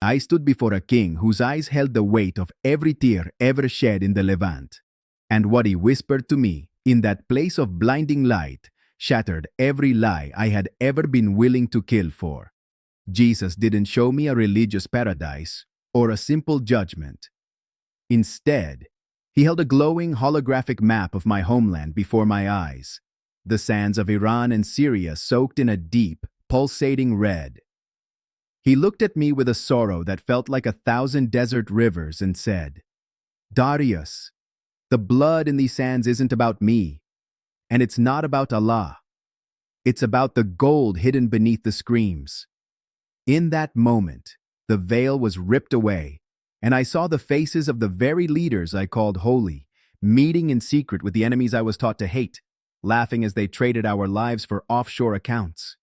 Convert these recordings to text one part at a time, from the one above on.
I stood before a king whose eyes held the weight of every tear ever shed in the Levant. And what he whispered to me, in that place of blinding light, shattered every lie I had ever been willing to kill for. Jesus didn't show me a religious paradise or a simple judgment. Instead, he held a glowing holographic map of my homeland before my eyes, the sands of Iran and Syria soaked in a deep, pulsating red. He looked at me with a sorrow that felt like 1,000 desert rivers and said, "Darius, the blood in these sands isn't about me, and it's not about Allah. It's about the gold hidden beneath the screams." In that moment, the veil was ripped away, and I saw the faces of the very leaders I called holy, meeting in secret with the enemies I was taught to hate, laughing as they traded our lives for offshore accounts.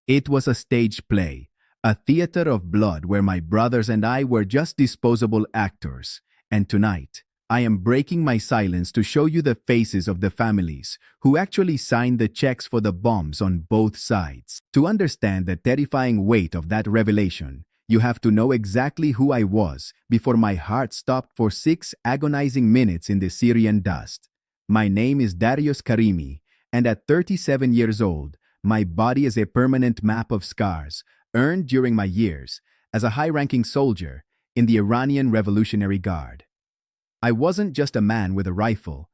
It was a stage play, a theater of blood where my brothers and I were just disposable actors, and tonight, I am breaking my silence to show you the faces of the families who actually signed the checks for the bombs on both sides. To understand the terrifying weight of that revelation, you have to know exactly who I was before my heart stopped for 6 agonizing minutes in the Syrian dust. My name is Darius Karimi, and at 37 years old, my body is a permanent map of scars earned during my years as a high-ranking soldier in the Iranian Revolutionary Guard. I wasn't just a man with a rifle.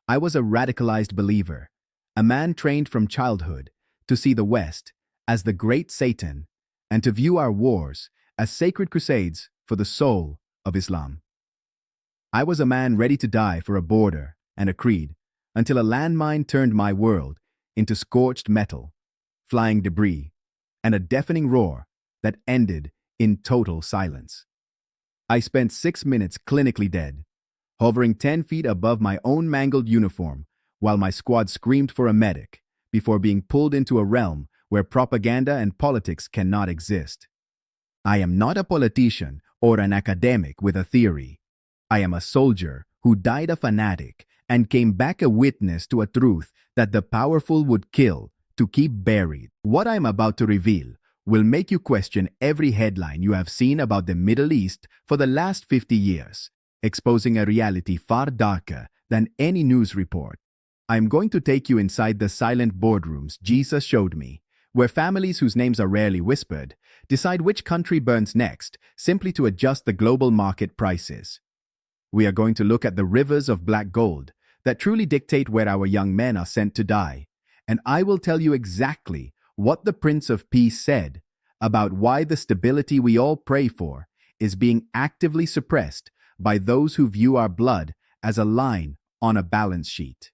I was a radicalized believer, a man trained from childhood to see the West as the great Satan and to view our wars as sacred crusades for the soul of Islam. I was a man ready to die for a border and a creed until a landmine turned my world into scorched metal, flying debris, and a deafening roar that ended in total silence. I spent 6 minutes clinically dead, hovering 10 feet above my own mangled uniform while my squad screamed for a medic before being pulled into a realm where propaganda and politics cannot exist. I am not a politician or an academic with a theory. I am a soldier who died a fanatic and came back a witness to a truth that the powerful would kill to keep buried. What I'm about to reveal will make you question every headline you have seen about the Middle East for the last 50 years, exposing a reality far darker than any news report. I'm going to take you inside the silent boardrooms Jesus showed me, where families whose names are rarely whispered decide which country burns next simply to adjust the global market prices. We are going to look at the rivers of black gold that truly dictate where our young men are sent to die, and I will tell you exactly what the Prince of Peace said about why the stability we all pray for is being actively suppressed by those who view our blood as a line on a balance sheet.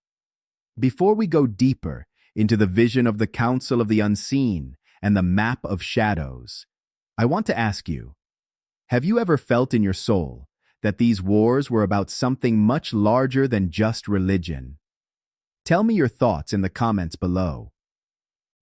Before we go deeper into the vision of the Council of the Unseen and the Map of Shadows, I want to ask you, have you ever felt in your soul that these wars were about something much larger than just religion? Tell me your thoughts in the comments below.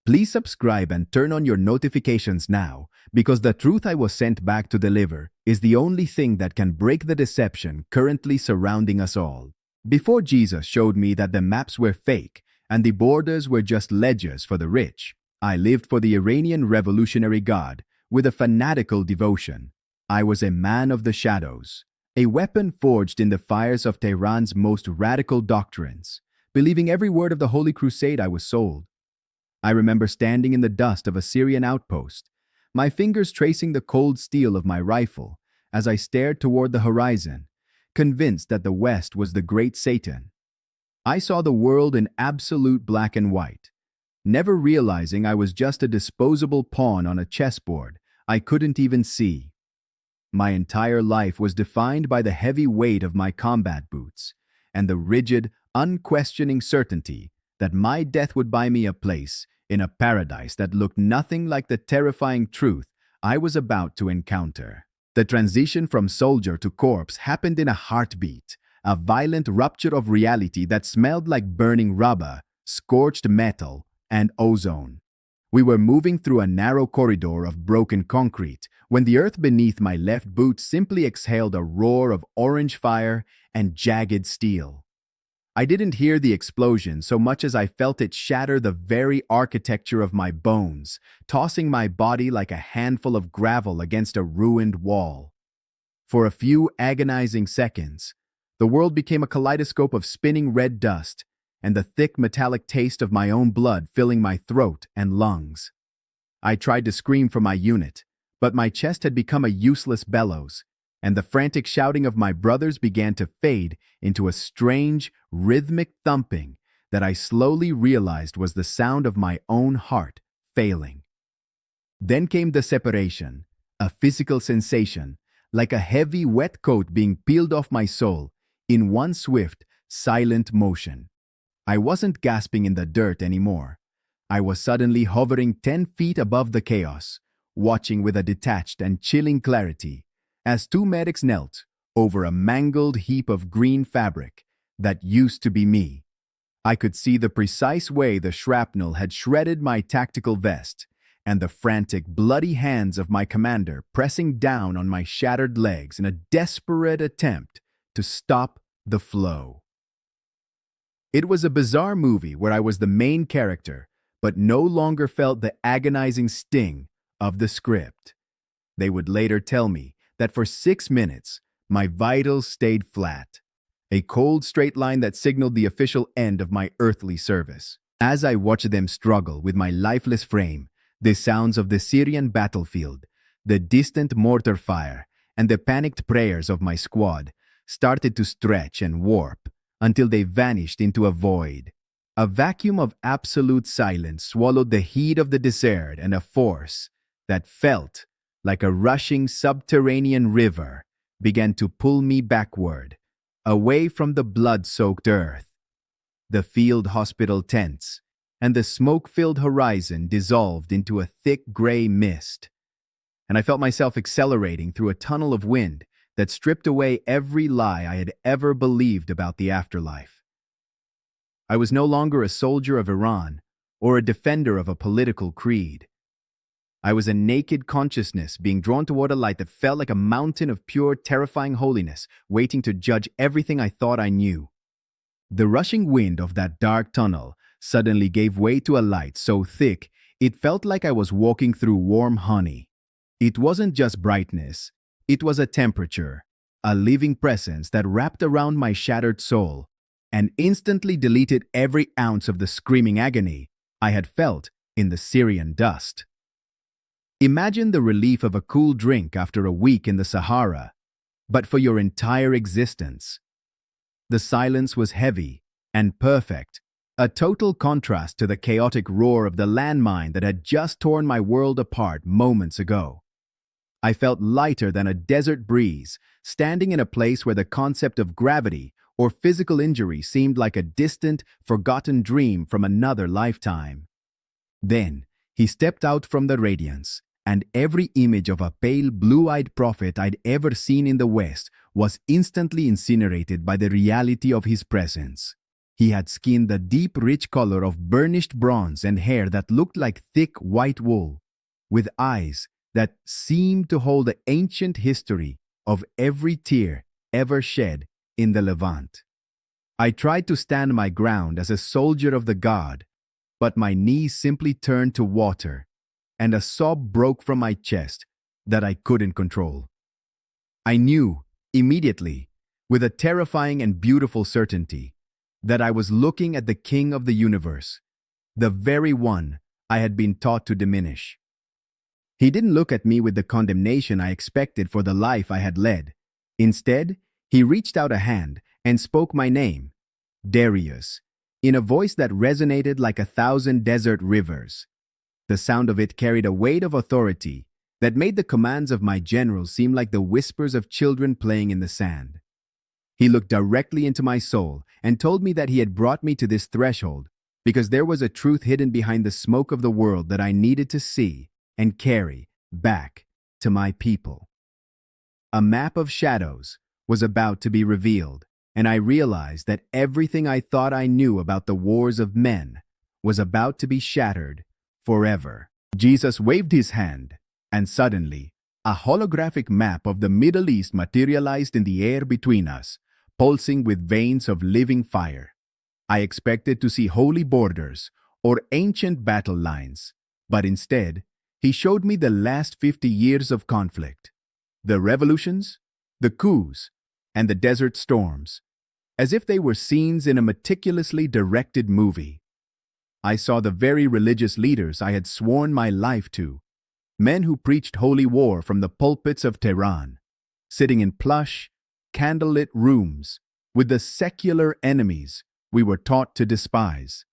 Please subscribe and turn on your notifications now, because the truth I was sent back to deliver is the only thing that can break the deception currently surrounding us all. Before Jesus showed me that the maps were fake and the borders were just ledgers for the rich, I lived for the Iranian Revolutionary Guard with a fanatical devotion. I was a man of the shadows, a weapon forged in the fires of Tehran's most radical doctrines, believing every word of the Holy Crusade I was sold. I remember standing in the dust of a Syrian outpost, my fingers tracing the cold steel of my rifle as I stared toward the horizon, convinced that the West was the great Satan. I saw the world in absolute black and white, never realizing I was just a disposable pawn on a chessboard I couldn't even see. My entire life was defined by the heavy weight of my combat boots and the rigid, unquestioning certainty that my death would buy me a place in a paradise that looked nothing like the terrifying truth I was about to encounter. The transition from soldier to corpse happened in a heartbeat, a violent rupture of reality that smelled like burning rubber, scorched metal, and ozone. We were moving through a narrow corridor of broken concrete when the earth beneath my left boot simply exhaled a roar of orange fire and jagged steel. I didn't hear the explosion so much as I felt it shatter the very architecture of my bones, tossing my body like a handful of gravel against a ruined wall. For a few agonizing seconds, the world became a kaleidoscope of spinning red dust and the thick metallic taste of my own blood filling my throat and lungs. I tried to scream for my unit, but my chest had become a useless bellows, and the frantic shouting of my brothers began to fade into a strange, rhythmic thumping that I slowly realized was the sound of my own heart failing. Then came the separation, a physical sensation, like a heavy, wet coat being peeled off my soul in one swift, silent motion. I wasn't gasping in the dirt anymore. I was suddenly hovering 10 feet above the chaos, watching with a detached and chilling clarity as two medics knelt over a mangled heap of green fabric that used to be me. I could see the precise way the shrapnel had shredded my tactical vest and the frantic, bloody hands of my commander pressing down on my shattered legs in a desperate attempt to stop the flow. It was a bizarre movie where I was the main character, but no longer felt the agonizing sting of the script. They would later tell me that for 6 minutes, my vitals stayed flat, a cold straight line that signaled the official end of my earthly service. As I watched them struggle with my lifeless frame, the sounds of the Syrian battlefield, the distant mortar fire, and the panicked prayers of my squad started to stretch and warp until they vanished into a void. A vacuum of absolute silence swallowed the heat of the desert, and a force that felt like a rushing subterranean river began to pull me backward, away from the blood-soaked earth. The field hospital tents and the smoke-filled horizon dissolved into a thick gray mist, and I felt myself accelerating through a tunnel of wind that stripped away every lie I had ever believed about the afterlife. I was no longer a soldier of Iran or a defender of a political creed. I was a naked consciousness being drawn toward a light that felt like a mountain of pure, terrifying holiness, waiting to judge everything I thought I knew. The rushing wind of that dark tunnel suddenly gave way to a light so thick it felt like I was walking through warm honey. It wasn't just brightness, it was a temperature, a living presence that wrapped around my shattered soul and instantly deleted every ounce of the screaming agony I had felt in the Syrian dust. Imagine the relief of a cool drink after a week in the Sahara, but for your entire existence. The silence was heavy and perfect, a total contrast to the chaotic roar of the landmine that had just torn my world apart moments ago. I felt lighter than a desert breeze, standing in a place where the concept of gravity or physical injury seemed like a distant, forgotten dream from another lifetime. Then, he stepped out from the radiance, and every image of a pale, blue-eyed prophet I'd ever seen in the West was instantly incinerated by the reality of his presence. He had skin the deep, rich color of burnished bronze and hair that looked like thick white wool, with eyes that seemed to hold the ancient history of every tear ever shed in the Levant. I tried to stand my ground as a soldier of the god, but my knees simply turned to water, and a sob broke from my chest that I couldn't control. I knew, immediately, with a terrifying and beautiful certainty, that I was looking at the King of the universe, the very one I had been taught to diminish. He didn't look at me with the condemnation I expected for the life I had led. Instead, he reached out a hand and spoke my name, Darius, in a voice that resonated like 1,000 desert rivers. The sound of it carried a weight of authority that made the commands of my general seem like the whispers of children playing in the sand. He looked directly into my soul and told me that he had brought me to this threshold because there was a truth hidden behind the smoke of the world that I needed to see and carry back to my people. A map of shadows was about to be revealed, and I realized that everything I thought I knew about the wars of men was about to be shattered forever. Jesus waved his hand, and suddenly, a holographic map of the Middle East materialized in the air between us, pulsing with veins of living fire. I expected to see holy borders or ancient battle lines, but instead, he showed me the last 50 years of conflict, the revolutions, the coups, and the desert storms, as if they were scenes in a meticulously directed movie. I saw the very religious leaders I had sworn my life to, men who preached holy war from the pulpits of Tehran, sitting in plush, candlelit rooms with the secular enemies we were taught to despise.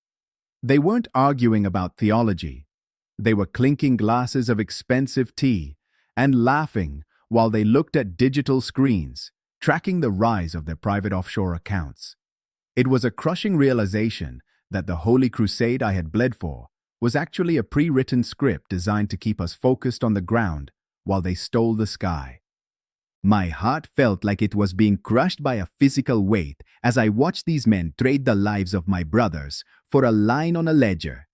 They weren't arguing about theology. They were clinking glasses of expensive tea and laughing while they looked at digital screens, tracking the rise of their private offshore accounts. It was a crushing realization that the Holy Crusade I had bled for was actually a pre-written script designed to keep us focused on the ground while they stole the sky. My heart felt like it was being crushed by a physical weight as I watched these men trade the lives of my brothers for a line on a ledger.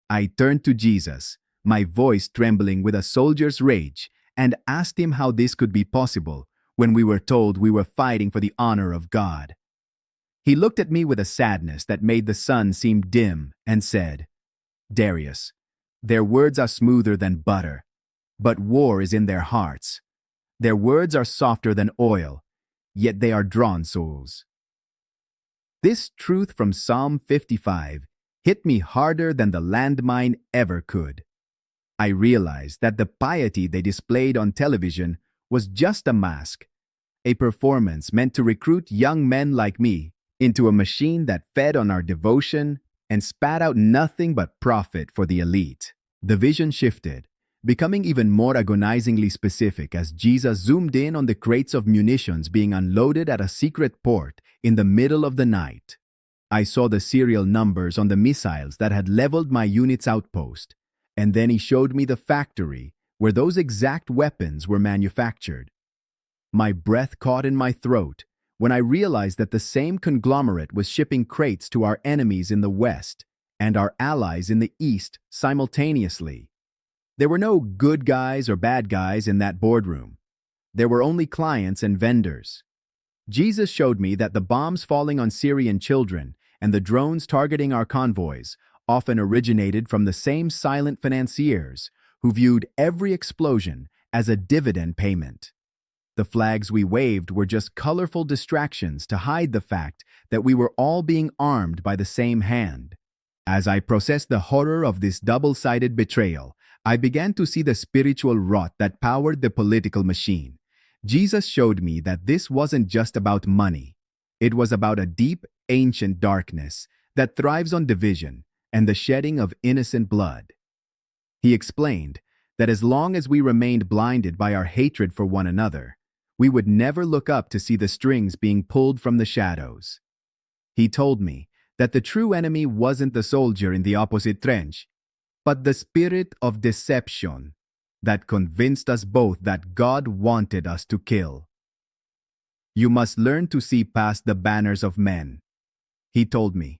I turned to Jesus, my voice trembling with a soldier's rage, and asked him how this could be possible when we were told we were fighting for the honor of God. He looked at me with a sadness that made the sun seem dim and said, "Darius, their words are smoother than butter, but war is in their hearts. Their words are softer than oil, yet they are drawn souls." This truth from Psalm 55 hit me harder than the landmine ever could. I realized that the piety they displayed on television was just a mask, a performance meant to recruit young men like me into a machine that fed on our devotion and spat out nothing but profit for the elite. The vision shifted, becoming even more agonizingly specific as Jesus zoomed in on the crates of munitions being unloaded at a secret port in the middle of the night. I saw the serial numbers on the missiles that had leveled my unit's outpost, and then he showed me the factory where those exact weapons were manufactured. My breath caught in my throat when I realized that the same conglomerate was shipping crates to our enemies in the West and our allies in the East simultaneously. There were no good guys or bad guys in that boardroom. There were only clients and vendors. Jesus showed me that the bombs falling on Syrian children and the drones targeting our convoys often originated from the same silent financiers who viewed every explosion as a dividend payment. The flags we waved were just colorful distractions to hide the fact that we were all being armed by the same hand. As I processed the horror of this double-sided betrayal, I began to see the spiritual rot that powered the political machine. Jesus showed me that this wasn't just about money. It was about a deep, ancient darkness that thrives on division and the shedding of innocent blood. He explained that as long as we remained blinded by our hatred for one another, we would never look up to see the strings being pulled from the shadows. He told me that the true enemy wasn't the soldier in the opposite trench, but the spirit of deception that convinced us both that God wanted us to kill. "You must learn to see past the banners of men," he told me,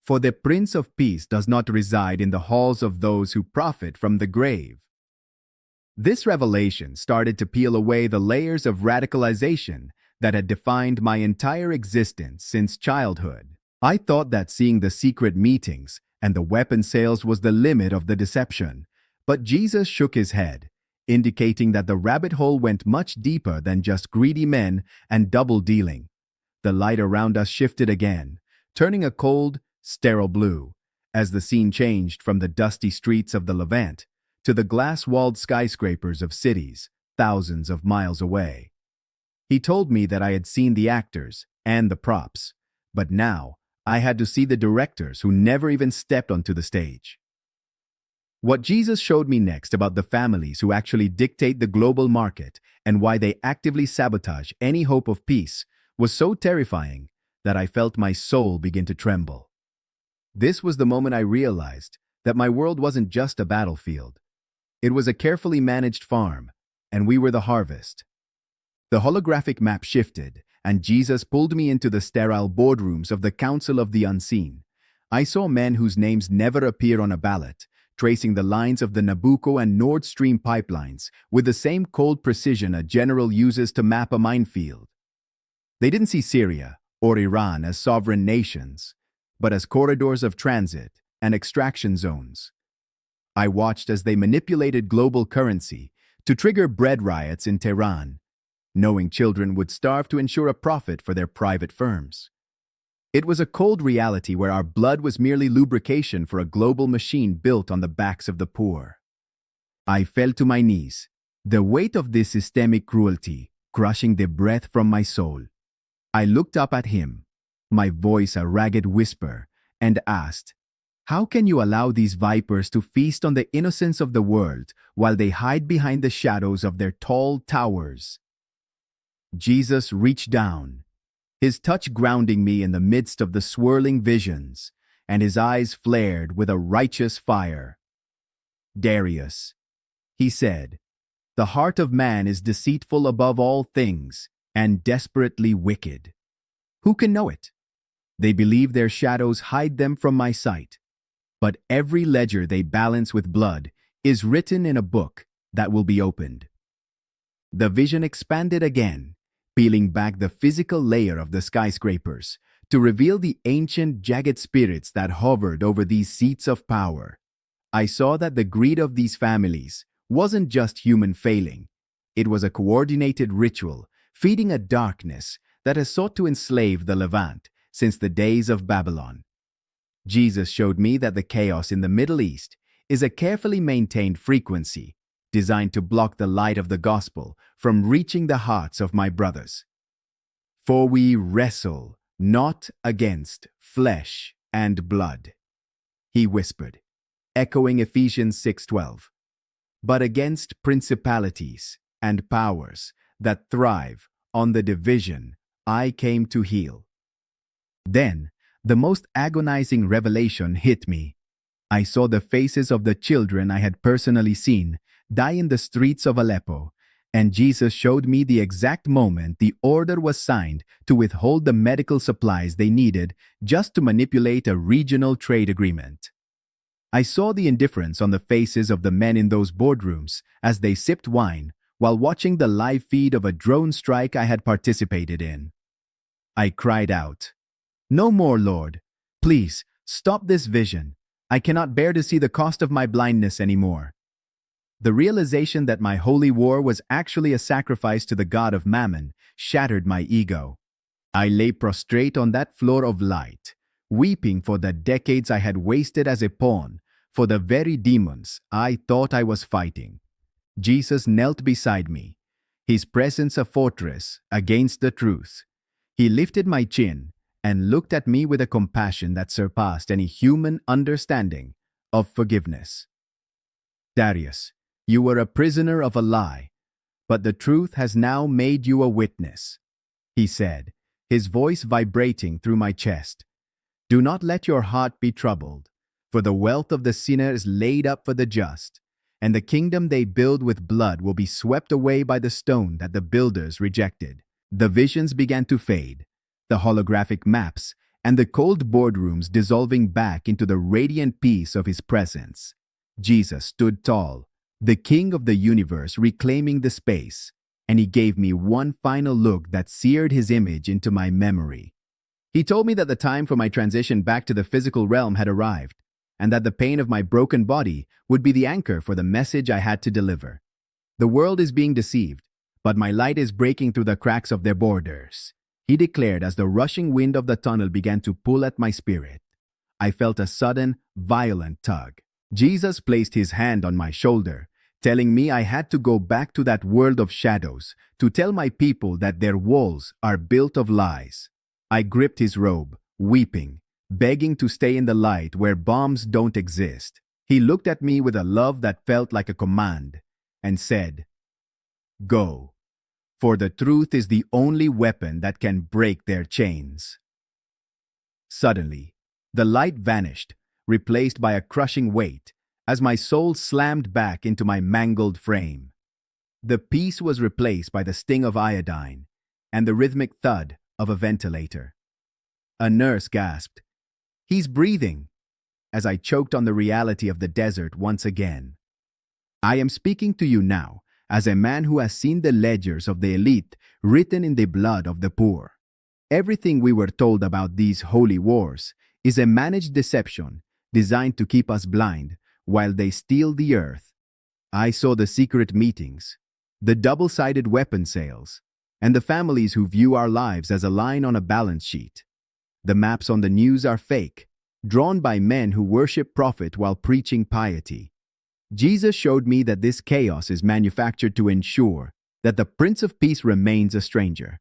"for the Prince of Peace does not reside in the halls of those who profit from the grave." This revelation started to peel away the layers of radicalization that had defined my entire existence since childhood. I thought that seeing the secret meetings and the weapon sales was the limit of the deception, but Jesus shook his head, indicating that the rabbit hole went much deeper than just greedy men and double dealing. The light around us shifted again, turning a cold, sterile blue, as the scene changed from the dusty streets of the Levant to the glass-walled skyscrapers of cities thousands of miles away. He told me that I had seen the actors and the props, but now I had to see the directors who never even stepped onto the stage. What Jesus showed me next about the families who actually dictate the global market and why they actively sabotage any hope of peace was so terrifying that I felt my soul begin to tremble. This was the moment I realized that my world wasn't just a battlefield. It was a carefully managed farm, and we were the harvest. The holographic map shifted, and Jesus pulled me into the sterile boardrooms of the Council of the Unseen. I saw men whose names never appear on a ballot, tracing the lines of the Nabucco and Nord Stream pipelines with the same cold precision a general uses to map a minefield. They didn't see Syria or Iran as sovereign nations. but as corridors of transit and extraction zones. I watched as they manipulated global currency to trigger bread riots in Tehran, knowing children would starve to ensure a profit for their private firms. It was a cold reality where our blood was merely lubrication for a global machine built on the backs of the poor. I fell to my knees, the weight of this systemic cruelty crushing the breath from my soul. I looked up at him, my voice a ragged whisper, and asked, "How can you allow these vipers to feast on the innocence of the world while they hide behind the shadows of their tall towers?" Jesus reached down, his touch grounding me in the midst of the swirling visions, and his eyes flared with a righteous fire. "Darius," he said, "the heart of man is deceitful above all things and desperately wicked. Who can know it? They believe their shadows hide them from my sight, but every ledger they balance with blood is written in a book that will be opened." The vision expanded again, peeling back the physical layer of the skyscrapers to reveal the ancient, jagged spirits that hovered over these seats of power. I saw that the greed of these families wasn't just human failing. It was a coordinated ritual feeding a darkness that has sought to enslave the Levant since the days of Babylon. Jesus showed me that the chaos in the Middle East is a carefully maintained frequency designed to block the light of the gospel from reaching the hearts of my brothers. "For we wrestle not against flesh and blood," he whispered, echoing Ephesians 6:12, "but against principalities and powers that thrive on the division I came to heal." Then, the most agonizing revelation hit me. I saw the faces of the children I had personally seen die in the streets of Aleppo, and Jesus showed me the exact moment the order was signed to withhold the medical supplies they needed just to manipulate a regional trade agreement. I saw the indifference on the faces of the men in those boardrooms as they sipped wine while watching the live feed of a drone strike I had participated in. I cried out, "No more, Lord. Please, stop this vision. I cannot bear to see the cost of my blindness anymore." The realization that my holy war was actually a sacrifice to the god of Mammon shattered my ego. I lay prostrate on that floor of light, weeping for the decades I had wasted as a pawn for the very demons I thought I was fighting. Jesus knelt beside me, his presence a fortress against the truth. He lifted my chin and looked at me with a compassion that surpassed any human understanding of forgiveness. "Darius, you were a prisoner of a lie, but the truth has now made you a witness," he said, his voice vibrating through my chest. "Do not let your heart be troubled, for the wealth of the sinner is laid up for the just, and the kingdom they build with blood will be swept away by the stone that the builders rejected." The visions began to fade, the holographic maps and the cold boardrooms dissolving back into the radiant peace of his presence. Jesus stood tall, the King of the universe reclaiming the space, and he gave me one final look that seared his image into my memory. He told me that the time for my transition back to the physical realm had arrived, and that the pain of my broken body would be the anchor for the message I had to deliver. "The world is being deceived, but my light is breaking through the cracks of their borders," he declared as the rushing wind of the tunnel began to pull at my spirit. I felt a sudden, violent tug. Jesus placed his hand on my shoulder, telling me I had to go back to that world of shadows to tell my people that their walls are built of lies. I gripped his robe, weeping, begging to stay in the light where bombs don't exist. He looked at me with a love that felt like a command and said, "Go, for the truth is the only weapon that can break their chains." Suddenly, the light vanished, replaced by a crushing weight, as my soul slammed back into my mangled frame. The peace was replaced by the sting of iodine and the rhythmic thud of a ventilator. A nurse gasped, "He's breathing," as I choked on the reality of the desert once again. I am speaking to you now as a man who has seen the ledgers of the elite written in the blood of the poor. Everything we were told about these holy wars is a managed deception designed to keep us blind while they steal the earth. I saw the secret meetings, the double-sided weapon sales, and the families who view our lives as a line on a balance sheet. The maps on the news are fake, drawn by men who worship profit while preaching piety. Jesus showed me that this chaos is manufactured to ensure that the Prince of Peace remains a stranger.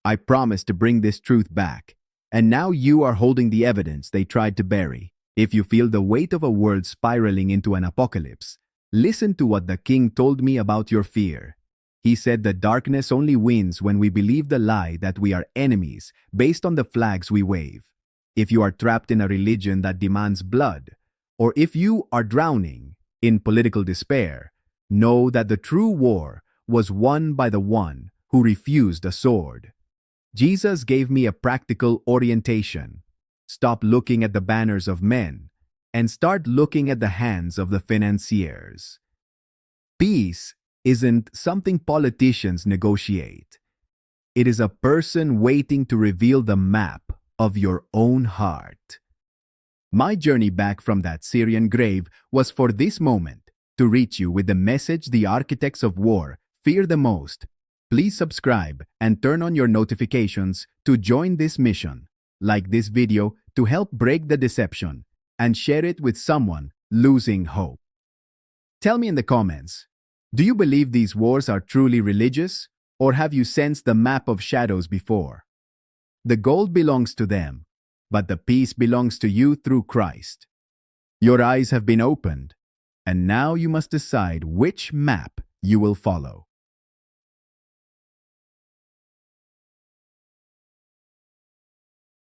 I promised to bring this truth back, and now you are holding the evidence they tried to bury. If you feel the weight of a world spiraling into an apocalypse, listen to what the King told me about your fear. He said that darkness only wins when we believe the lie that we are enemies based on the flags we wave. If you are trapped in a religion that demands blood, or if you are drowning in political despair, know that the true war was won by the one who refused a sword. Jesus gave me a practical orientation. Stop looking at the banners of men and start looking at the hands of the financiers. Peace isn't something politicians negotiate. It is a person waiting to reveal the map of your own heart. My journey back from that Syrian grave was for this moment, to reach you with the message the architects of war fear the most. Please subscribe and turn on your notifications to join this mission. Like this video to help break the deception, and share it with someone losing hope. Tell me in the comments, do you believe these wars are truly religious, or have you sensed the map of shadows before? The gold belongs to them, but the peace belongs to you through Christ. Your eyes have been opened, and now you must decide which map you will follow.